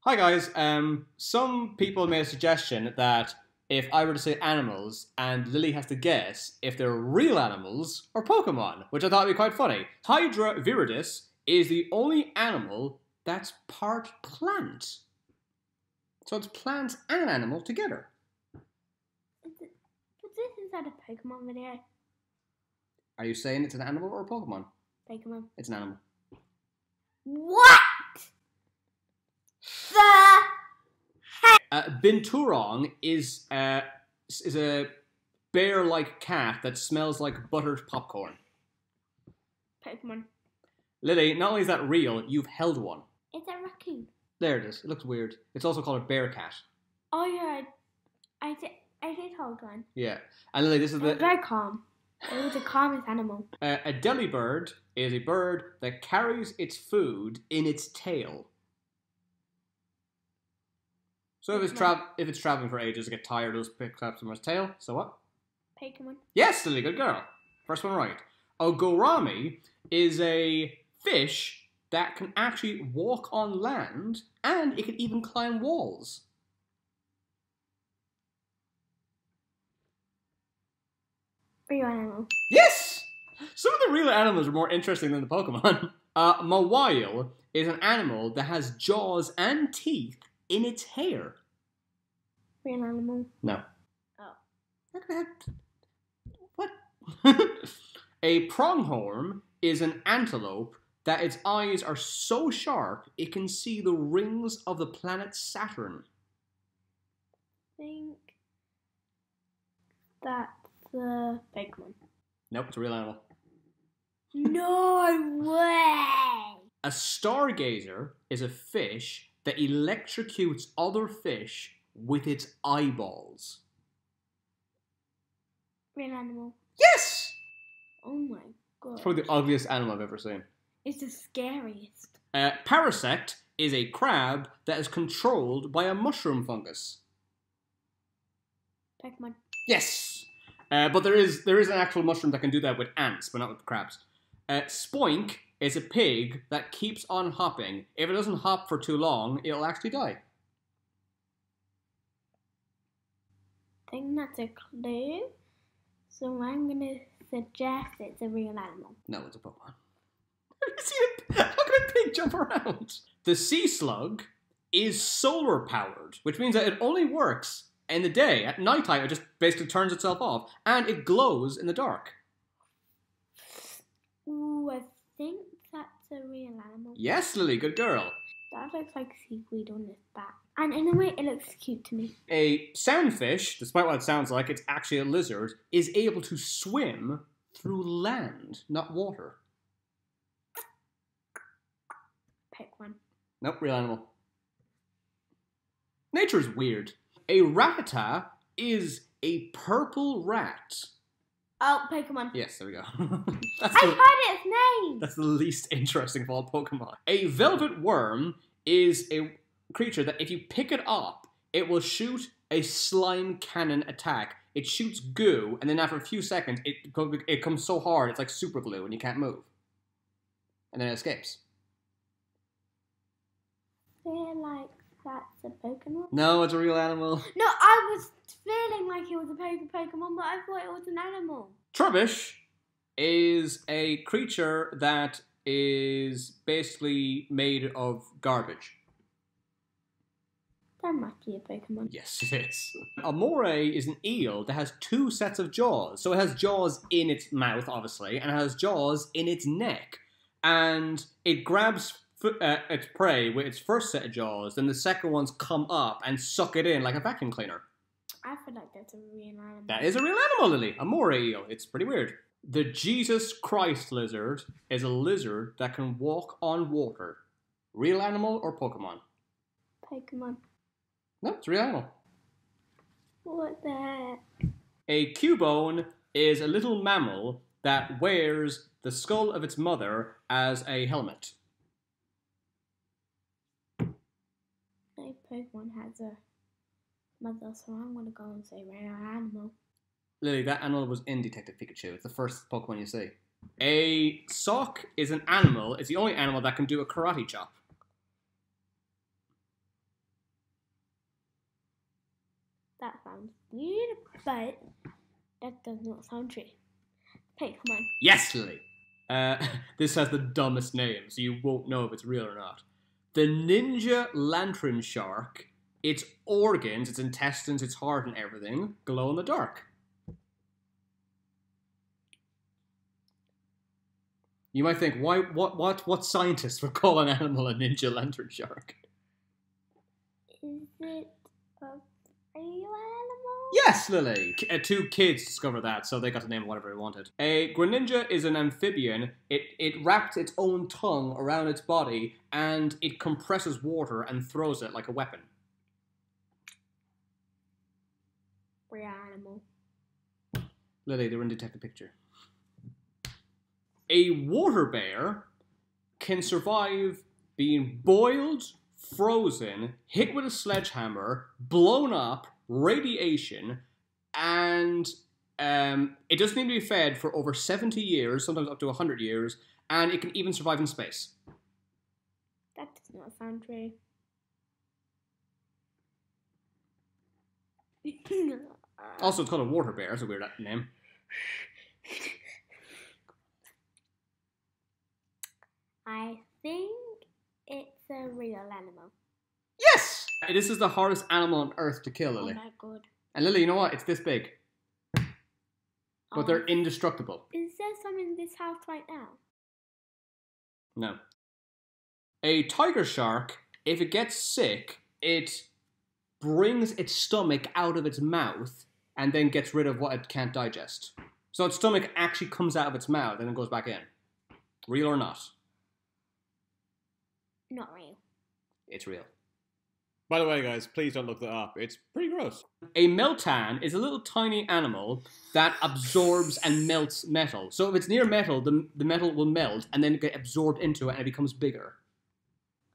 Hi guys, some people made a suggestion that if I were to say animals and Lily has to guess if they're real animals or Pokemon, which I thought would be quite funny. Hydra viridis is the only animal that's part plant. So it's plants and an animal together. But this is not a Pokemon video. Are you saying it's an animal or a Pokemon? Pokemon. It's an animal. What? Binturong is a bear-like cat that smells like buttered popcorn. Pokemon. Lily, not only is that real, you've held one. It's a raccoon. There it is. It looks weird. It's also called a bear cat. Oh yeah, I did hold one. Yeah. And Lily, this is It was very calm. It was the calmest animal. a delibird is a bird that carries its food in its tail. So if it's traveling for ages, it gets tired, it'll pick up someone's tail. So what? Pokemon. Yes, Lily, good girl. First one right. Ogorami is a fish that can actually walk on land, and it can even climb walls. Real animal. Yes! Some of the real animals are more interesting than the Pokemon. Mawile is an animal that has jaws and teeth in its hair. Real animal. No. Oh. What? A pronghorn is an antelope that its eyes are so sharp it can see the rings of the planet Saturn. I think that's the Pokemon. Nope, it's a real animal. No way! A stargazer is a fish that electrocutes other fish with its eyeballs. Real animal. Yes! Oh my god. It's probably the ugliest animal I've ever seen. It's the scariest. Parasect is a crab that is controlled by a mushroom fungus. Pokemon. Yes! But there is an actual mushroom that can do that with ants, but not with crabs. Spoink is a pig that keeps on hopping. If it doesn't hop for too long, it'll actually die. I think that's a clue. So I'm gonna suggest it's a real animal. No, it's a Pokemon. Have you seen it? How can a pig jump around? The sea slug is solar powered, which means that it only works in the day. At nighttime, it just basically turns itself off, and it glows in the dark. Ooh, I think that's a real animal. Yes, Lily, good girl. That looks like seaweed on its back. And in a way, it looks cute to me. A sandfish, despite what it sounds like, it's actually a lizard, is able to swim through land, not water. Pick one. Nope, real animal. Nature's weird. A ratata is a purple rat. Oh, Pokemon. Yes, there we go. I heard its name! That's the least interesting of all Pokemon. A velvet worm is a creature that if you pick it up, it will shoot a slime cannon attack. It shoots goo, and then after a few seconds, it comes so hard, it's like super glue, and you can't move. And then it escapes. I feel like that's a Pokemon. No, it's a real animal. No, I was feeling like it was a Pokemon, but I thought it was an animal. Trubbish is a creature that is basically made of garbage. That must be a Pokemon. Yes, it is. A moray is an eel that has two sets of jaws. So it has jaws in its mouth, obviously, and it has jaws in its neck. And it grabs its prey with its first set of jaws, then the second ones come up and suck it in like a vacuum cleaner. I feel like that's a real animal. That is a real animal, Lily. A moray eel. It's pretty weird. The Jesus Christ lizard is a lizard that can walk on water. Real animal or Pokemon? Pokemon. No, it's a real animal. What the heck? A cubone is a little mammal that wears the skull of its mother as a helmet. No Pokemon has a mother, so I'm gonna go and say real animal. Lily, that animal was in Detective Pikachu. It's the first Pokemon you see. A sock is an animal. It's the only animal that can do a karate chop. That sounds weird, but that does not sound true. Hey, come on. Yes, Lily. This has the dumbest name, so you won't know if it's real or not. The NinjaLanternShark, its organs, its intestines, its heart and everything, glow in the dark. You might think, what scientist would call an animal a NinjaLanternShark? Is it a real animal? Yes, Lily! Two kids discovered that, so they got to name it whatever they wanted. A Greninja is an amphibian. It wraps its own tongue around its body, and it compresses water and throws it like a weapon. Real animal. Lily, they were in Detective Picture. A water bear can survive being boiled, frozen, hit with a sledgehammer, blown up, radiation, and it doesn't need to be fed for over 70 years, sometimes up to 100 years, and it can even survive in space. That does not sound true. Also, it's called a water bear. That's a weird name. I think it's a real animal. Yes! This is the hardest animal on Earth to kill, Lily. Oh my god. And Lily, you know what? It's this big. But they're indestructible. Is there some in this house right now? No. A tiger shark, if it gets sick, it brings its stomach out of its mouth and then gets rid of what it can't digest. So its stomach actually comes out of its mouth and then goes back in. Real or not? Not real. It's real. By the way, guys, please don't look that up. It's pretty gross. A meltan is a little tiny animal that absorbs and melts metal. So if it's near metal, the metal will melt and then get absorbed into it and it becomes bigger.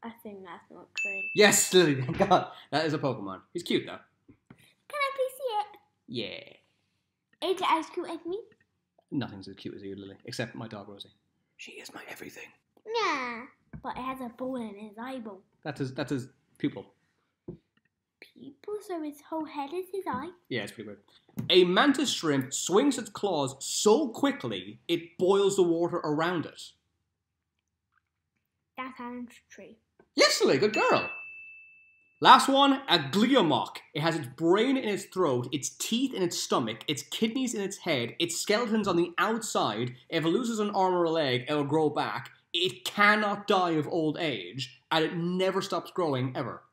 I think that's not true. Yes, Lily, thank God. That is a Pokemon. He's cute, though. Can I please see it? Yeah. Is it as cute as me? Nothing's as cute as you, Lily, except my dog, Rosie. She is my everything. Nah. But it has a ball in his eyeball. That's his pupil. People, so his whole head is his eye? Yeah, it's pretty weird. A mantis shrimp swings its claws so quickly, it boils the water around it. That sounds true. Yes, Lily, good girl. Last one, a Gleomok. It has its brain in its throat, its teeth in its stomach, its kidneys in its head, its skeletons on the outside. If it loses an arm or a leg, it'll grow back. It cannot die of old age, and it never stops growing, ever.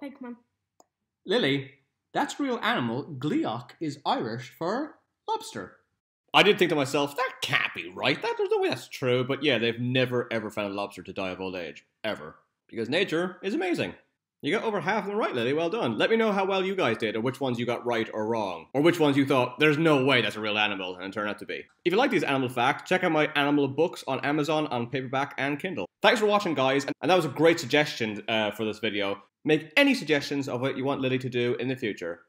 Pokemon. Lily, that's a real animal. Gleok is Irish for lobster. I did think to myself, that can't be right. There's no way that's true. But yeah, they've never, ever found a lobster to die of old age. Ever. Because nature is amazing. You got over half of them right, Lily. Well done. Let me know how well you guys did, or which ones you got right or wrong. Or which ones you thought, there's no way that's a real animal, and it turned out to be. If you like these animal facts, check out my animal books on Amazon on paperback and Kindle. Thanks for watching, guys. And that was a great suggestion for this video. Make any suggestions of what you want Lily to do in the future.